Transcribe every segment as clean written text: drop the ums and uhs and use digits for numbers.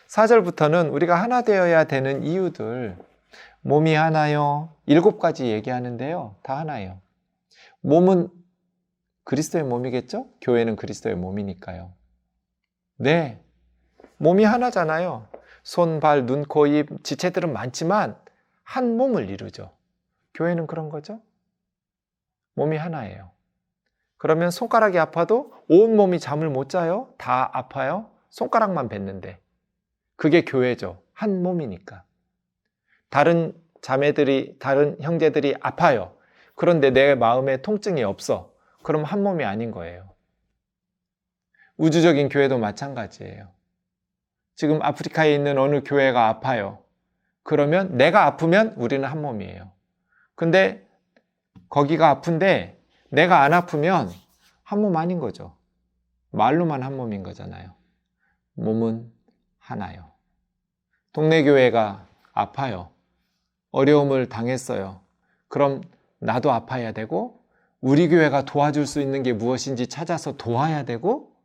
4절부터는 우리가 하나 되어야 되는 이유들, 몸이 하나요? 7가지 얘기하는데요. 다 하나예요. 몸은 그리스도의 몸이겠죠? 교회는 그리스도의 몸이니까요. 네, 몸이 하나잖아요. 손, 발, 눈, 코, 입, 지체들은 많지만 한 몸을 이루죠. 교회는 그런 거죠. 몸이 하나예요. 그러면 손가락이 아파도 온몸이 잠을 못 자요? 다 아파요? 손가락만 뱉는데. 그게 교회죠. 한 몸이니까. 다른 자매들이, 다른 형제들이 아파요. 그런데 내 마음에 통증이 없어. 그럼 한 몸이 아닌 거예요. 우주적인 교회도 마찬가지예요. 지금 아프리카에 있는 어느 교회가 아파요. 그러면 내가 아프면 우리는 한 몸이에요. 근데 거기가 아픈데 내가 안 아프면 한 몸 아닌 거죠. 말로만 한 몸인 거잖아요. 몸은 하나요. 동네 교회가 아파요. 어려움을 당했어요. 그럼 나도 아파야 되고 우리 교회가 도와줄 수 있는 게 무엇인지 찾아서 도와야 되고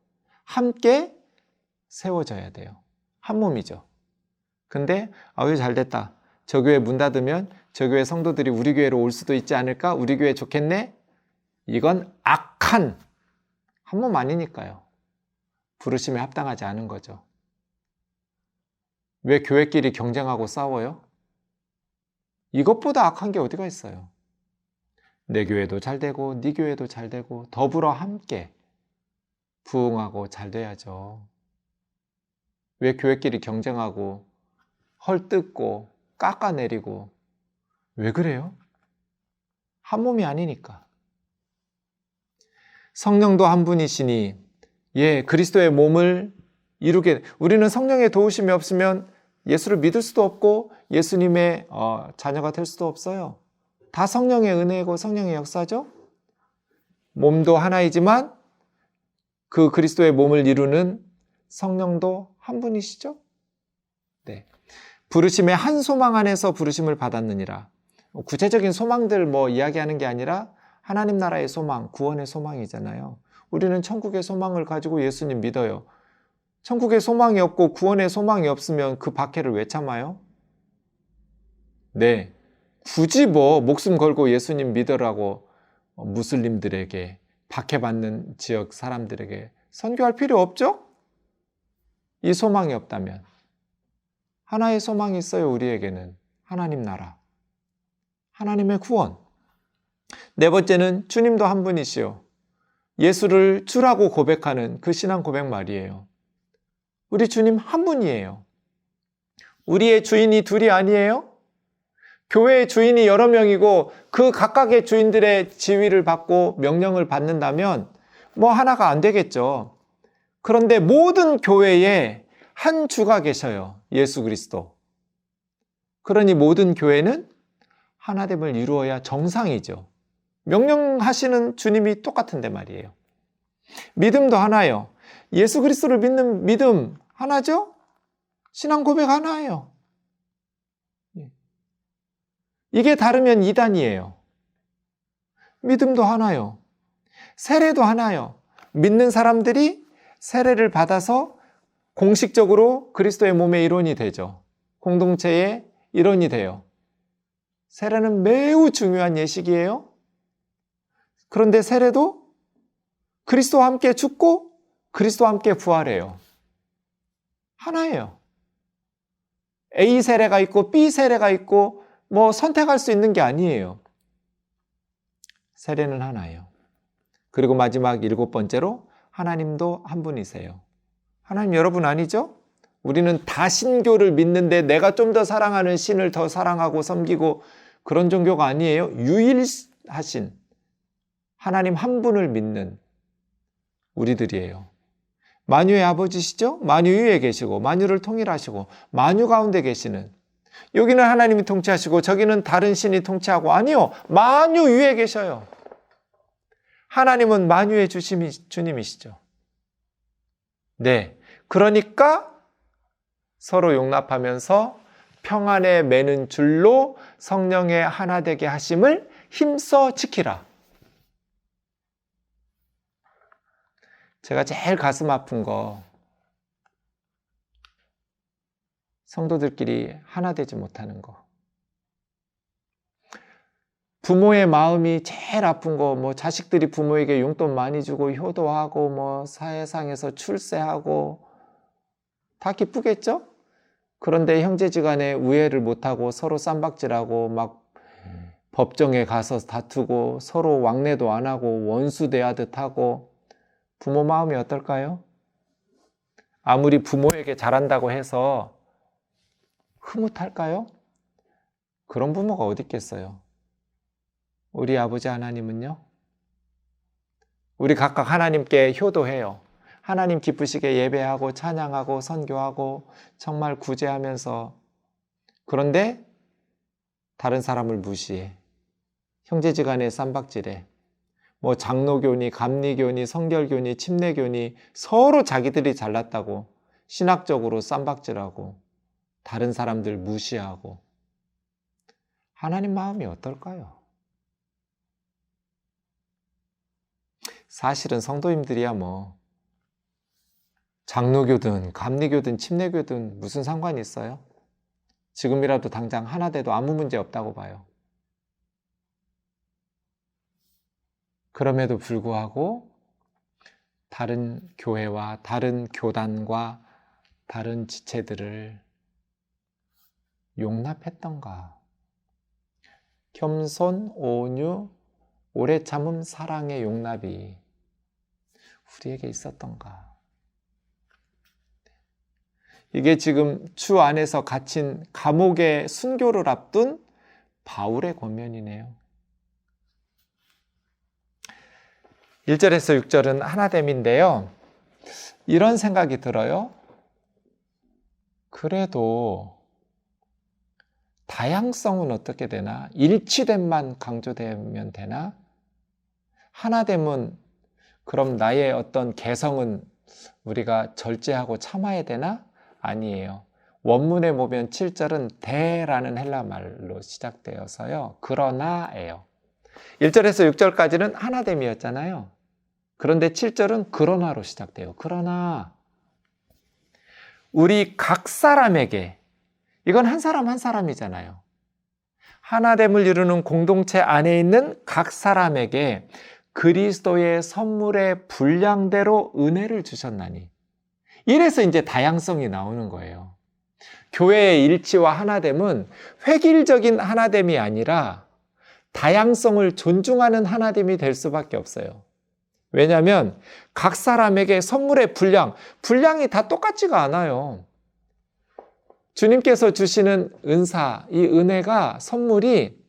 함께 세워져야 돼요. 한 몸이죠. 근데 왜 잘됐다. 저 교회 문 닫으면 저 교회 성도들이 우리 교회로 올 수도 있지 않을까? 우리 교회 좋겠네? 이건 악한 한 몸 아니니까요. 부르심에 합당하지 않은 거죠. 왜 교회끼리 경쟁하고 싸워요? 이것보다 악한 게 어디가 있어요? 내 교회도 잘 되고 네 교회도 잘 되고 더불어 함께 부흥하고 잘 돼야죠. 왜 교회끼리 경쟁하고 헐뜯고 깎아내리고 왜 그래요? 한 몸이 아니니까. 성령도 한 분이시니 그리스도의 몸을 이루게 우리는 성령의 도우심이 없으면 예수를 믿을 수도 없고 예수님의 자녀가 될 수도 없어요. 다 성령의 은혜고 성령의 역사죠. 몸도 하나이지만 그 그리스도의 몸을 이루는 성령도 한 분이시죠. 네. 부르심의 한 소망 안에서 부르심을 받았느니라. 구체적인 소망들 이야기하는 게 아니라 하나님 나라의 소망, 구원의 소망이잖아요. 우리는 천국의 소망을 가지고 예수님 믿어요. 천국의 소망이 없고 구원의 소망이 없으면 그 박해를 왜 참아요? 네, 굳이 목숨 걸고 예수님 믿으라고 무슬림들에게 박해받는 지역 사람들에게 선교할 필요 없죠? 이 소망이 없다면. 하나의 소망이 있어요. 우리에게는 하나님 나라, 하나님의 구원. 네 번째는 주님도 한 분이시요. 예수를 주라고 고백하는 그 신앙 고백 말이에요. 우리 주님 한 분이에요. 우리의 주인이 둘이 아니에요? 교회의 주인이 여러 명이고 그 각각의 주인들의 지위를 받고 명령을 받는다면 하나가 안 되겠죠. 그런데 모든 교회에 한 주가 계셔요. 예수 그리스도. 그러니 모든 교회는 하나됨을 이루어야 정상이죠. 명령하시는 주님이 똑같은데 말이에요. 믿음도 하나요. 예수 그리스도를 믿는 믿음 하나죠? 신앙 고백 하나예요. 이게 다르면 이단이에요. 믿음도 하나요. 세례도 하나요. 믿는 사람들이 세례를 받아서 공식적으로 그리스도의 몸의 일원이 되죠. 공동체의 일원이 돼요. 세례는 매우 중요한 예식이에요. 그런데 세례도 그리스도와 함께 죽고 그리스도와 함께 부활해요. 하나예요. A 세례가 있고 B 세례가 있고 선택할 수 있는 게 아니에요. 세례는 하나예요. 그리고 마지막 7번째로 하나님도 한 분이세요. 하나님 여러분 아니죠? 우리는 다신교를 믿는데 내가 좀 더 사랑하는 신을 더 사랑하고 섬기고 그런 종교가 아니에요. 유일하신 하나님 한 분을 믿는 우리들이에요. 만유의 아버지시죠? 만유 위에 계시고 만유를 통일하시고 만유 가운데 계시는, 여기는 하나님이 통치하시고 저기는 다른 신이 통치하고, 아니요, 만유 위에 계셔요. 하나님은 만유의 주님이시죠. 네, 그러니까 서로 용납하면서 평안에 매는 줄로 성령의 하나 되게 하심을 힘써 지키라. 제가 제일 가슴 아픈 거, 성도들끼리 하나 되지 못하는 거. 부모의 마음이 제일 아픈 거, 뭐 자식들이 부모에게 용돈 많이 주고 효도하고 뭐 사회상에서 출세하고 다 기쁘겠죠? 그런데 형제지간에 우애를 못하고 서로 쌈박질하고 막 법정에 가서 다투고 서로 왕래도 안 하고 원수 대하듯 하고 부모 마음이 어떨까요? 아무리 부모에게 잘한다고 해서 흐뭇할까요? 그런 부모가 어디 있겠어요? 우리 아버지 하나님은요? 우리 각각 하나님께 효도해요. 하나님 기쁘시게 예배하고 찬양하고 선교하고 정말 구제하면서, 그런데 다른 사람을 무시해. 형제지간에 쌈박질해. 뭐 장로교니 감리교니 성결교니 침례교니 서로 자기들이 잘났다고 신학적으로 쌈박질하고 다른 사람들 무시하고. 하나님 마음이 어떨까요? 사실은 성도님들이야 뭐 장로교든 감리교든 침례교든 무슨 상관이 있어요? 지금이라도 당장 하나 돼도 아무 문제 없다고 봐요. 그럼에도 불구하고 다른 교회와 다른 교단과 다른 지체들을 용납했던가? 겸손, 온유, 오래 참음, 사랑의 용납이 우리에게 있었던가? 이게 지금 주 안에서 갇힌 감옥의 순교를 앞둔 바울의 권면이네요. 1절에서 6절은 하나됨인데요. 이런 생각이 들어요. 그래도 다양성은 어떻게 되나? 일치됨만 강조되면 되나? 하나됨은 그럼 나의 어떤 개성은 우리가 절제하고 참아야 되나? 아니에요. 원문에 보면 7절은 대라는 헬라 말로 시작되어서요. 그러나예요. 1절에서 6절까지는 하나됨이었잖아요. 그런데 7절은 그러나로 시작돼요. 그러나 우리 각 사람에게, 이건 한 사람 한 사람이잖아요. 하나됨을 이루는 공동체 안에 있는 각 사람에게 그리스도의 선물의 분량대로 은혜를 주셨나니. 이래서 이제 다양성이 나오는 거예요. 교회의 일치와 하나됨은 획일적인 하나됨이 아니라 다양성을 존중하는 하나됨이 될 수밖에 없어요. 왜냐하면 각 사람에게 선물의 분량이 다 똑같지가 않아요. 주님께서 주시는 은사, 이 은혜가, 선물이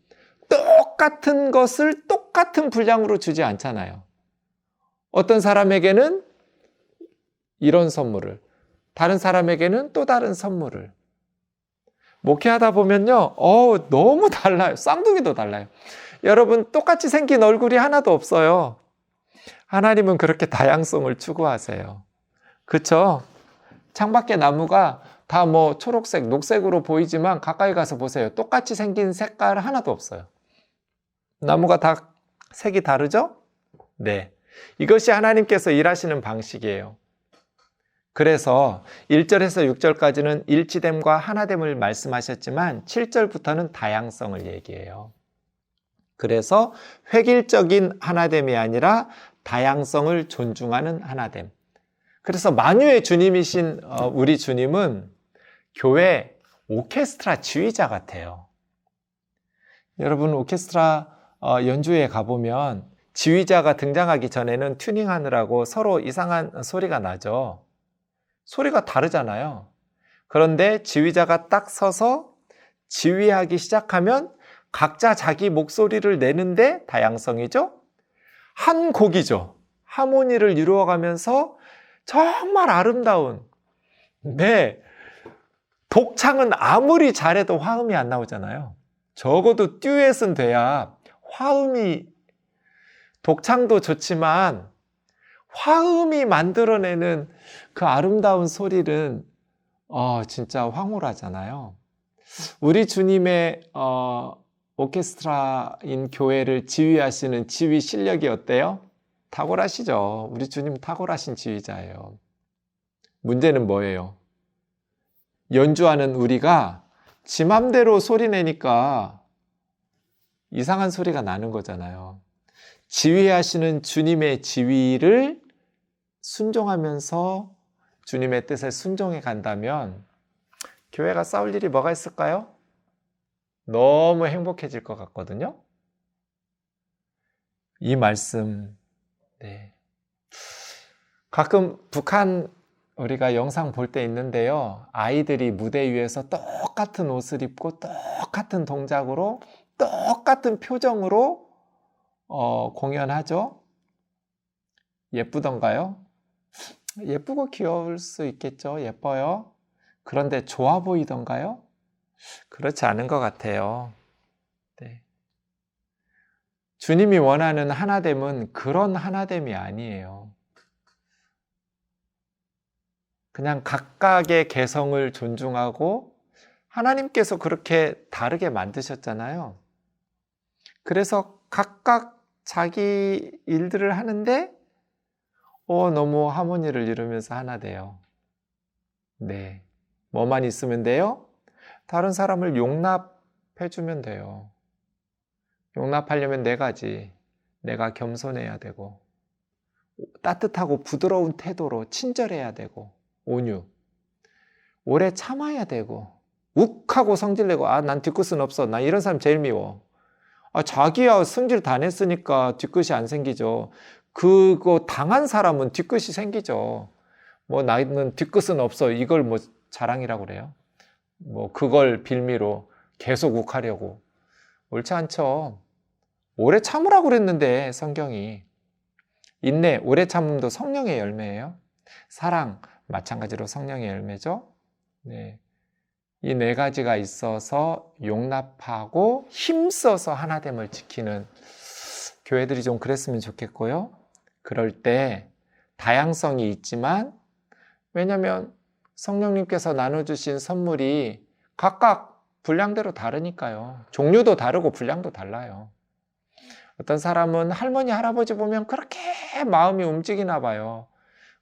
똑같은 것을 똑같은 분량으로 주지 않잖아요. 어떤 사람에게는 이런 선물을, 다른 사람에게는 또 다른 선물을. 목회하다 보면요, 너무 달라요. 쌍둥이도 달라요. 여러분, 똑같이 생긴 얼굴이 하나도 없어요. 하나님은 그렇게 다양성을 추구하세요. 그쵸? 창밖에 나무가 다 뭐 초록색, 녹색으로 보이지만 가까이 가서 보세요. 똑같이 생긴 색깔 하나도 없어요. 나무가 다 색이 다르죠? 네. 이것이 하나님께서 일하시는 방식이에요. 그래서 1절에서 6절까지는 일치됨과 하나됨을 말씀하셨지만 7절부터는 다양성을 얘기해요. 그래서 획일적인 하나됨이 아니라 다양성을 존중하는 하나됨. 그래서 만유의 주님이신 우리 주님은 교회 오케스트라 지휘자 같아요. 여러분, 오케스트라 연주회에 가보면 지휘자가 등장하기 전에는 튜닝하느라고 서로 이상한 소리가 나죠. 소리가 다르잖아요. 그런데 지휘자가 딱 서서 지휘하기 시작하면 각자 자기 목소리를 내는데 다양성이죠. 한 곡이죠. 하모니를 이루어가면서 정말 아름다운, 네, 독창은 아무리 잘해도 화음이 안 나오잖아요. 적어도 듀엣은 돼야 화음이, 독창도 좋지만 화음이 만들어내는 그 아름다운 소리는 진짜 황홀하잖아요. 우리 주님의 오케스트라인 교회를 지휘하시는 지휘 실력이 어때요? 탁월하시죠. 우리 주님 탁월하신 지휘자예요. 문제는 뭐예요? 연주하는 우리가 지 맘대로 소리 내니까 이상한 소리가 나는 거잖아요. 지휘하시는 주님의 지휘를 순종하면서 주님의 뜻에 순종해 간다면 교회가 싸울 일이 뭐가 있을까요? 너무 행복해질 것 같거든요. 이 말씀, 네. 가끔 북한 우리가 영상 볼 때 있는데요. 아이들이 무대 위에서 똑같은 옷을 입고 똑같은 동작으로 똑같은 표정으로 공연하죠. 예쁘던가요? 예쁘고 귀여울 수 있겠죠. 예뻐요. 그런데 좋아 보이던가요? 그렇지 않은 것 같아요. 네. 주님이 원하는 하나됨은 그런 하나됨이 아니에요. 그냥 각각의 개성을 존중하고 하나님께서 그렇게 다르게 만드셨잖아요. 그래서 각각 자기 일들을 하는데 너무 하모니를 이루면서 하나 돼요. 네. 뭐만 있으면 돼요? 다른 사람을 용납해주면 돼요. 용납하려면 네 가지. 내가 겸손해야 되고, 따뜻하고 부드러운 태도로 친절해야 되고, 온유. 오래 참아야 되고, 욱하고 성질내고, 난 뒤끝은 없어. 난 이런 사람 제일 미워. 자기야 성질 다 냈으니까 뒤끝이 안 생기죠. 그거 당한 사람은 뒤끝이 생기죠. 나는 뒤끝은 없어. 이걸 자랑이라고 그래요. 그걸 빌미로 계속 욱하려고. 옳지 않죠. 오래 참으라고 그랬는데 성경이. 인내, 오래 참음도 성령의 열매예요. 사랑, 마찬가지로 성령의 열매죠. 네. 이 네 가지가 있어서 용납하고 힘써서 하나됨을 지키는 교회들이 좀 그랬으면 좋겠고요. 그럴 때 다양성이 있지만, 왜냐하면 성령님께서 나눠주신 선물이 각각 분량대로 다르니까요. 종류도 다르고 분량도 달라요. 어떤 사람은 할머니, 할아버지 보면 그렇게 마음이 움직이나 봐요.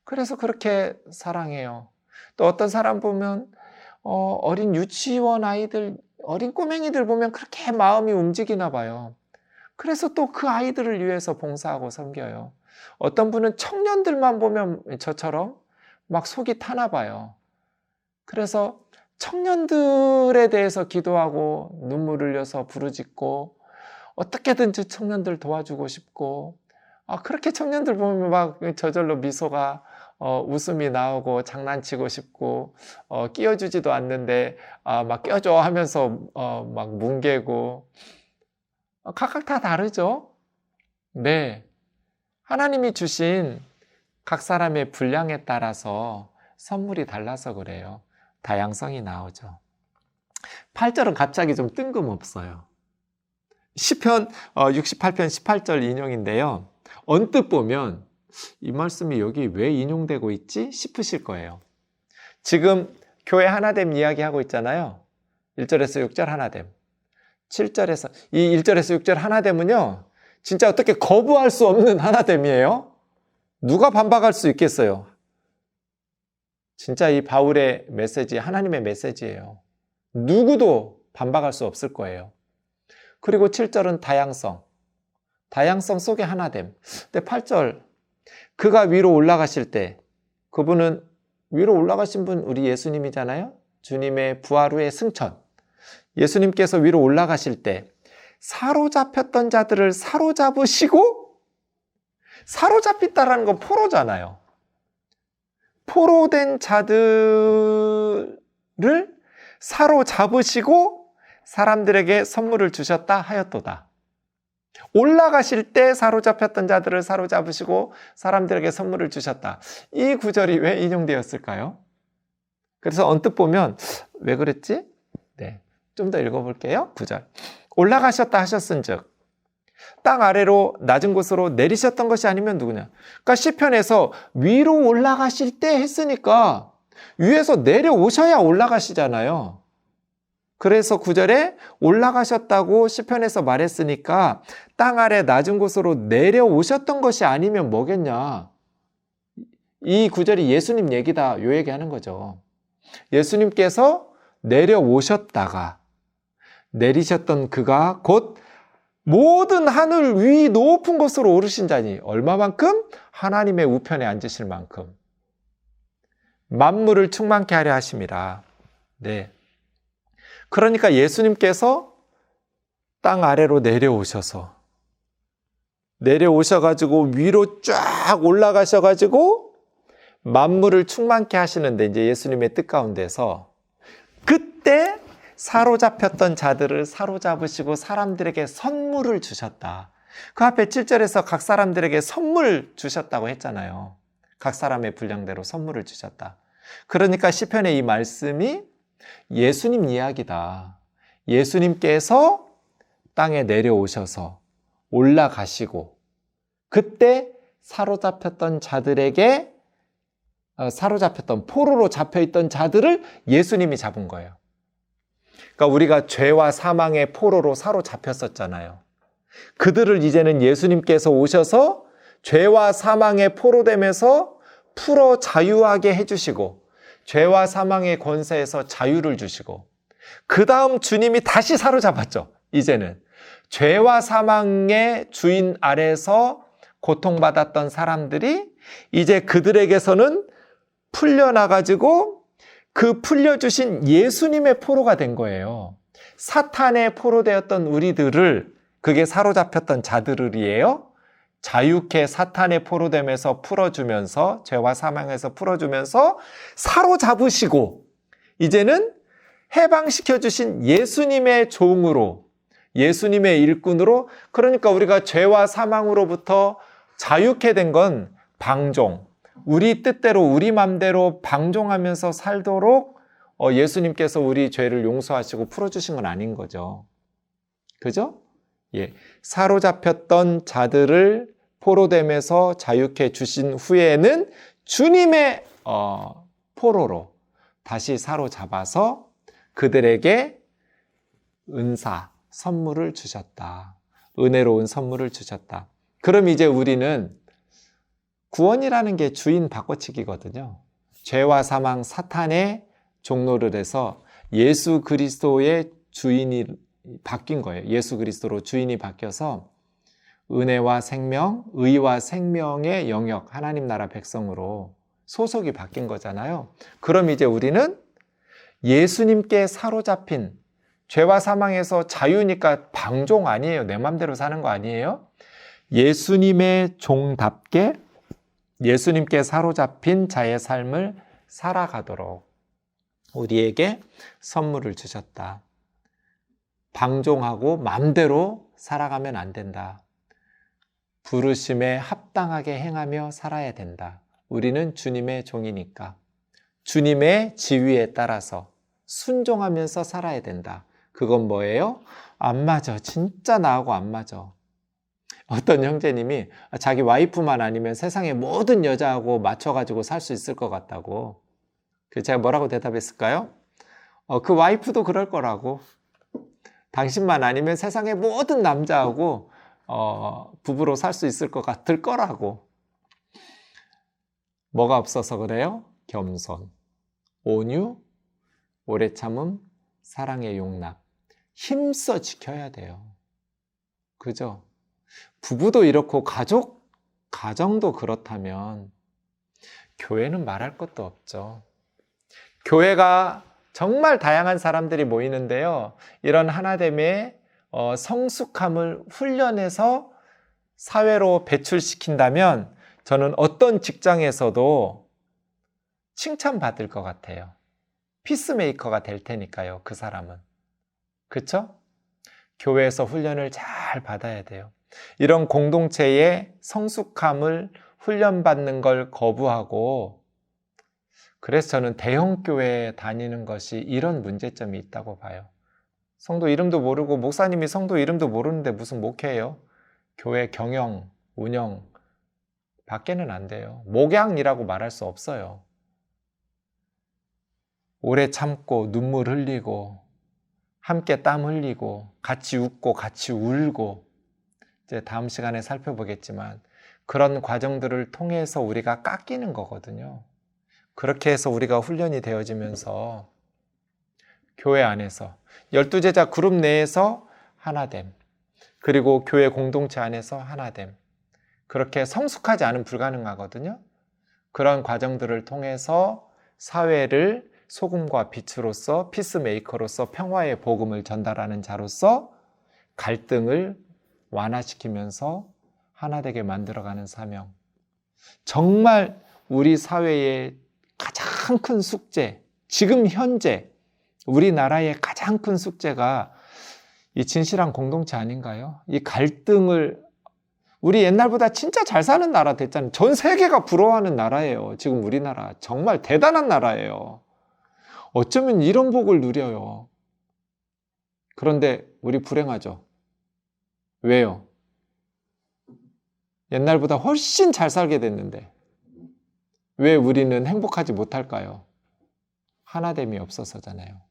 그래서 그렇게 사랑해요. 또 어떤 사람 보면 어린 유치원 아이들, 어린 꼬맹이들 보면 그렇게 마음이 움직이나 봐요. 그래서 또 그 아이들을 위해서 봉사하고 섬겨요. 어떤 분은 청년들만 보면 저처럼 막 속이 타나 봐요. 그래서 청년들에 대해서 기도하고 눈물 흘려서 부르짖고 어떻게든지 청년들 도와주고 싶고, 그렇게 청년들 보면 막 저절로 미소가 웃음이 나오고 장난치고 싶고, 끼워주지도 않는데 막 껴줘 하면서 막 뭉개고, 각각 다 다르죠. 네, 하나님이 주신 각 사람의 분량에 따라서 선물이 달라서 그래요. 다양성이 나오죠. 8절은 갑자기 좀 뜬금없어요. 시편 68편 18절 인용인데요. 언뜻 보면 이 말씀이 여기 왜 인용되고 있지 싶으실 거예요. 지금 교회 하나됨 이야기하고 있잖아요. 1절에서 6절 하나됨. 7절에서 이 1절에서 6절 하나됨은요, 진짜 어떻게 거부할 수 없는 하나됨이에요. 누가 반박할 수 있겠어요? 진짜 이 바울의 메시지, 하나님의 메시지예요. 누구도 반박할 수 없을 거예요. 그리고 7절은 다양성. 다양성 속에 하나됨. 근데 8절, 그가 위로 올라가실 때, 그분은 위로 올라가신 분 우리 예수님이잖아요. 주님의 부활 후의 승천. 예수님께서 위로 올라가실 때 사로잡혔던 자들을 사로잡으시고, 사로잡혔다라는 건 포로잖아요. 포로된 자들을 사로잡으시고 사람들에게 선물을 주셨다 하였도다. 올라가실 때 사로잡혔던 자들을 사로잡으시고 사람들에게 선물을 주셨다. 이 구절이 왜 인용되었을까요? 그래서 언뜻 보면 왜 그랬지? 네, 좀 더 읽어볼게요. 9절. 올라가셨다 하셨은즉 땅 아래로 낮은 곳으로 내리셨던 것이 아니면 누구냐? 그러니까 시편에서 위로 올라가실 때 했으니까 위에서 내려오셔야 올라가시잖아요. 그래서 9절에 올라가셨다고 시편에서 말했으니까 땅 아래 낮은 곳으로 내려오셨던 것이 아니면 뭐겠냐? 이 9절이 예수님 얘기다, 요 얘기하는 거죠. 예수님께서 내려오셨다가 내리셨던 그가 곧 모든 하늘 위 높은 곳으로 오르신 자니 얼마만큼? 하나님의 우편에 앉으실 만큼 만물을 충만케 하려 하심이라. 네. 그러니까 예수님께서 땅 아래로 내려오셔가지고 위로 쫙 올라가셔가지고 만물을 충만케 하시는데 이제 예수님의 뜻 가운데서 그때 사로잡혔던 자들을 사로잡으시고 사람들에게 선물을 주셨다. 그 앞에 7절에서 각 사람들에게 선물 주셨다고 했잖아요. 각 사람의 분량대로 선물을 주셨다. 그러니까 시편의 이 말씀이 예수님 이야기다. 예수님께서 땅에 내려오셔서 올라가시고 그때 사로잡혔던 자들에게 사로잡혔던 포로로 잡혀있던 자들을 예수님이 잡은 거예요. 그러니까 우리가 죄와 사망의 포로로 사로잡혔었잖아요. 그들을 이제는 예수님께서 오셔서 죄와 사망의 포로됨에서 풀어 자유하게 해주시고 죄와 사망의 권세에서 자유를 주시고 그 다음 주님이 다시 사로잡았죠. 이제는 죄와 사망의 주인 아래서 고통받았던 사람들이 이제 그들에게서는 풀려나가지고 그 풀려주신 예수님의 포로가 된 거예요. 사탄의 포로되었던 우리들을, 그게 사로잡혔던 자들이에요. 자유케 사탄의 포로됨에서 풀어주면서, 죄와 사망에서 풀어주면서 사로잡으시고 이제는 해방시켜주신 예수님의 종으로, 예수님의 일꾼으로, 그러니까 우리가 죄와 사망으로부터 자유케 된 건 방종, 우리 뜻대로 우리 맘대로 방종하면서 살도록 예수님께서 우리 죄를 용서하시고 풀어주신 건 아닌 거죠. 그죠? 예, 사로잡혔던 자들을 포로됨에서 자유케 주신 후에는 주님의 포로로 다시 사로잡아서 그들에게 은사, 선물을 주셨다. 은혜로운 선물을 주셨다. 그럼 이제 우리는 구원이라는 게 주인 바꿔치기거든요. 죄와 사망, 사탄의 종노를 해서 예수 그리스도의 주인이 바뀐 거예요. 예수 그리스도로 주인이 바뀌어서 은혜와 생명, 의와 생명의 영역, 하나님 나라 백성으로 소속이 바뀐 거잖아요. 그럼 이제 우리는 예수님께 사로잡힌, 죄와 사망에서 자유니까 방종 아니에요. 내 맘대로 사는 거 아니에요. 예수님의 종답게 예수님께 사로잡힌 자의 삶을 살아가도록 우리에게 선물을 주셨다. 방종하고 맘대로 살아가면 안 된다. 부르심에 합당하게 행하며 살아야 된다. 우리는 주님의 종이니까 주님의 지위에 따라서 순종하면서 살아야 된다. 그건 뭐예요? 안 맞아. 진짜 나하고 안 맞아. 어떤 형제님이 자기 와이프만 아니면 세상의 모든 여자하고 맞춰가지고 살 수 있을 것 같다고. 제가 뭐라고 대답했을까요? 그 와이프도 그럴 거라고. 당신만 아니면 세상의 모든 남자하고 부부로 살 수 있을 것 같을 거라고. 뭐가 없어서 그래요? 겸손, 온유, 오래 참음, 사랑의 용납. 힘써 지켜야 돼요. 그죠? 부부도 이렇고 가정도 그렇다면 교회는 말할 것도 없죠. 교회가 정말 다양한 사람들이 모이는데요. 이런 하나됨의 성숙함을 훈련해서 사회로 배출시킨다면 저는 어떤 직장에서도 칭찬받을 것 같아요. 피스메이커가 될 테니까요. 그 사람은. 그렇죠? 교회에서 훈련을 잘 받아야 돼요. 이런 공동체의 성숙함을 훈련받는 걸 거부하고, 그래서 저는 대형교회에 다니는 것이 이런 문제점이 있다고 봐요. 성도 이름도 모르고 목사님이 성도 이름도 모르는데 무슨 목회예요? 교회 경영, 운영 밖에는 안 돼요. 목양이라고 말할 수 없어요. 오래 참고 눈물 흘리고 함께 땀 흘리고 같이 웃고 같이 울고, 이제 다음 시간에 살펴보겠지만 그런 과정들을 통해서 우리가 깎이는 거거든요. 그렇게 해서 우리가 훈련이 되어지면서 교회 안에서 12제자 그룹 내에서 하나됨, 그리고 교회 공동체 안에서 하나됨, 그렇게 성숙하지 않으면 불가능하거든요. 그런 과정들을 통해서 사회를 소금과 빛으로서, 피스메이커로서 평화의 복음을 전달하는 자로서 갈등을 완화시키면서 하나 되게 만들어가는 사명. 정말 우리 사회의 가장 큰 숙제, 지금 현재 우리나라의 가장 큰 숙제가 이 진실한 공동체 아닌가요? 이 갈등을, 우리 옛날보다 진짜 잘 사는 나라 됐잖아요. 전 세계가 부러워하는 나라예요. 지금 우리나라 정말 대단한 나라예요. 어쩌면 이런 복을 누려요. 그런데 우리 불행하죠. 왜요? 옛날보다 훨씬 잘 살게 됐는데 왜 우리는 행복하지 못할까요? 하나됨이 없어서잖아요.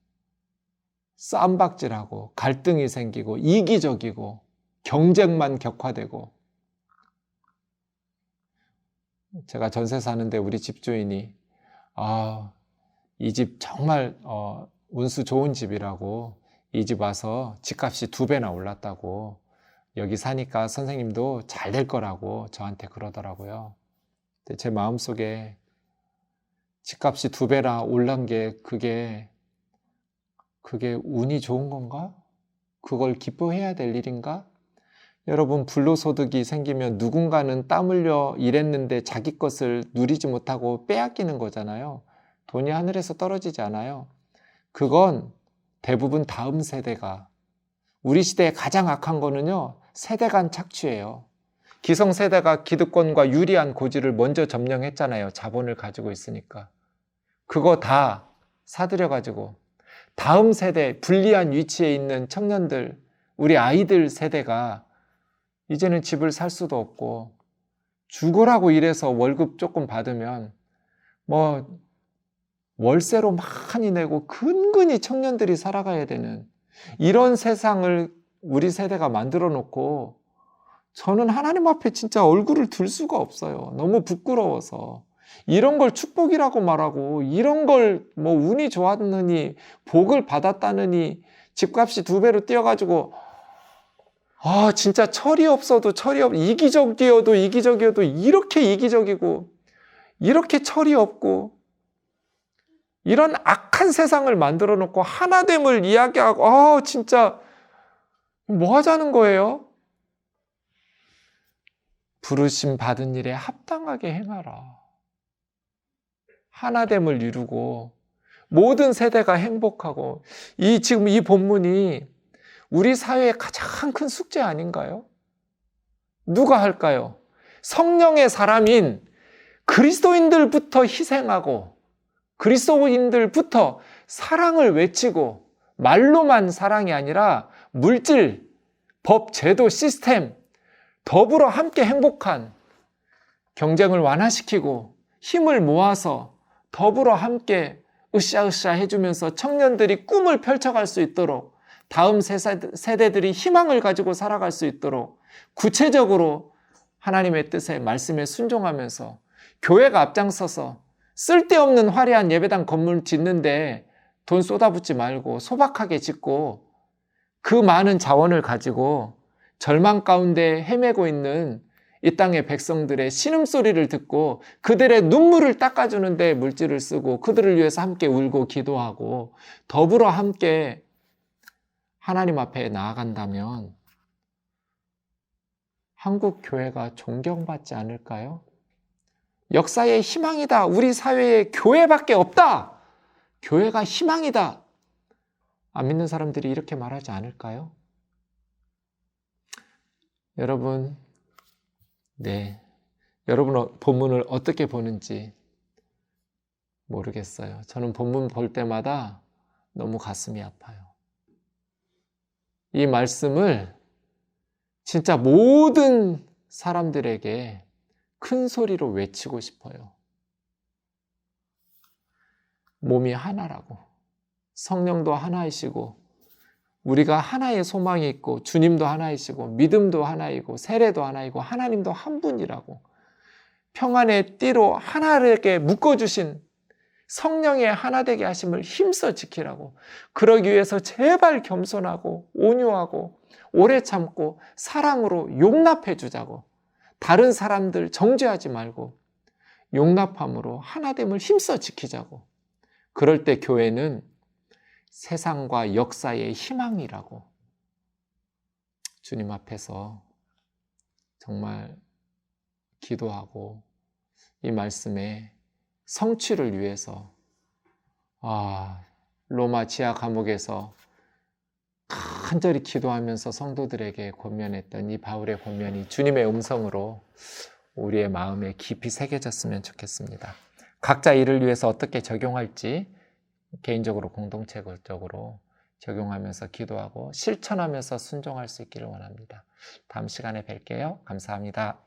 쌈박질하고 갈등이 생기고 이기적이고 경쟁만 격화되고. 제가 전세 사는데 우리 집주인이 이 집 정말 운수 좋은 집이라고, 이 집 와서 집값이 2배나 올랐다고, 여기 사니까 선생님도 잘 될 거라고 저한테 그러더라고요. 근데 제 마음속에 집값이 2배나 올란 게 그게 운이 좋은 건가? 그걸 기뻐해야 될 일인가? 여러분, 불로소득이 생기면 누군가는 땀 흘려 일했는데 자기 것을 누리지 못하고 빼앗기는 거잖아요. 돈이 하늘에서 떨어지지 않아요. 그건 대부분 다음 세대가, 우리 시대에 가장 악한 거는요, 세대 간 착취예요. 기성세대가 기득권과 유리한 고지를 먼저 점령했잖아요. 자본을 가지고 있으니까. 그거 다 사들여가지고 다음 세대, 불리한 위치에 있는 청년들, 우리 아이들 세대가 이제는 집을 살 수도 없고, 죽으라고 일해서 월급 조금 받으면 월세로 많이 내고 근근히 청년들이 살아가야 되는 이런 세상을 우리 세대가 만들어 놓고, 저는 하나님 앞에 진짜 얼굴을 들 수가 없어요. 너무 부끄러워서. 이런 걸 축복이라고 말하고, 이런 걸 운이 좋았느니 복을 받았다느니 집값이 2배로 뛰어가지고 진짜 철이 없어도 이기적이어도 이렇게 이기적이고 이렇게 철이 없고 이런 악한 세상을 만들어 놓고 하나됨을 이야기하고 진짜 뭐 하자는 거예요? 부르심 받은 일에 합당하게 행하라. 하나됨을 이루고 모든 세대가 행복하고, 지금 이 본문이 우리 사회의 가장 큰 숙제 아닌가요? 누가 할까요? 성령의 사람인 그리스도인들부터 희생하고 그리스도인들부터 사랑을 외치고, 말로만 사랑이 아니라 물질, 법, 제도, 시스템 더불어 함께 행복한, 경쟁을 완화시키고 힘을 모아서 더불어 함께 으쌰으쌰 해주면서 청년들이 꿈을 펼쳐갈 수 있도록, 다음 세대들이 희망을 가지고 살아갈 수 있도록 구체적으로 하나님의 뜻에, 말씀에 순종하면서 교회가 앞장서서 쓸데없는 화려한 예배당 건물 짓는데 돈 쏟아붓지 말고 소박하게 짓고, 그 많은 자원을 가지고 절망 가운데 헤매고 있는 이 땅의 백성들의 신음소리를 듣고 그들의 눈물을 닦아주는 데 물질을 쓰고 그들을 위해서 함께 울고 기도하고 더불어 함께 하나님 앞에 나아간다면 한국 교회가 존경받지 않을까요? 역사의 희망이다. 우리 사회에 교회밖에 없다. 교회가 희망이다. 안 믿는 사람들이 이렇게 말하지 않을까요? 여러분, 여러분 본문을 어떻게 보는지 모르겠어요. 저는 본문 볼 때마다 너무 가슴이 아파요. 이 말씀을 진짜 모든 사람들에게 큰 소리로 외치고 싶어요. 몸이 하나라고, 성령도 하나이시고, 우리가 하나의 소망이 있고, 주님도 하나이시고, 믿음도 하나이고, 세례도 하나이고, 하나님도 한 분이라고, 평안의 띠로 하나에게 묶어주신 성령의 하나 되게 하심을 힘써 지키라고. 그러기 위해서 제발 겸손하고 온유하고 오래 참고 사랑으로 용납해 주자고. 다른 사람들 정죄하지 말고 용납함으로 하나됨을 힘써 지키자고. 그럴 때 교회는 세상과 역사의 희망이라고. 주님 앞에서 정말 기도하고 이 말씀의 성취를 위해서 로마 지하 감옥에서 간절히 기도하면서 성도들에게 권면했던 이 바울의 권면이 주님의 음성으로 우리의 마음에 깊이 새겨졌으면 좋겠습니다. 각자 이를 위해서 어떻게 적용할지 개인적으로 공동체적으로 적용하면서 기도하고 실천하면서 순종할 수 있기를 원합니다. 다음 시간에 뵐게요. 감사합니다.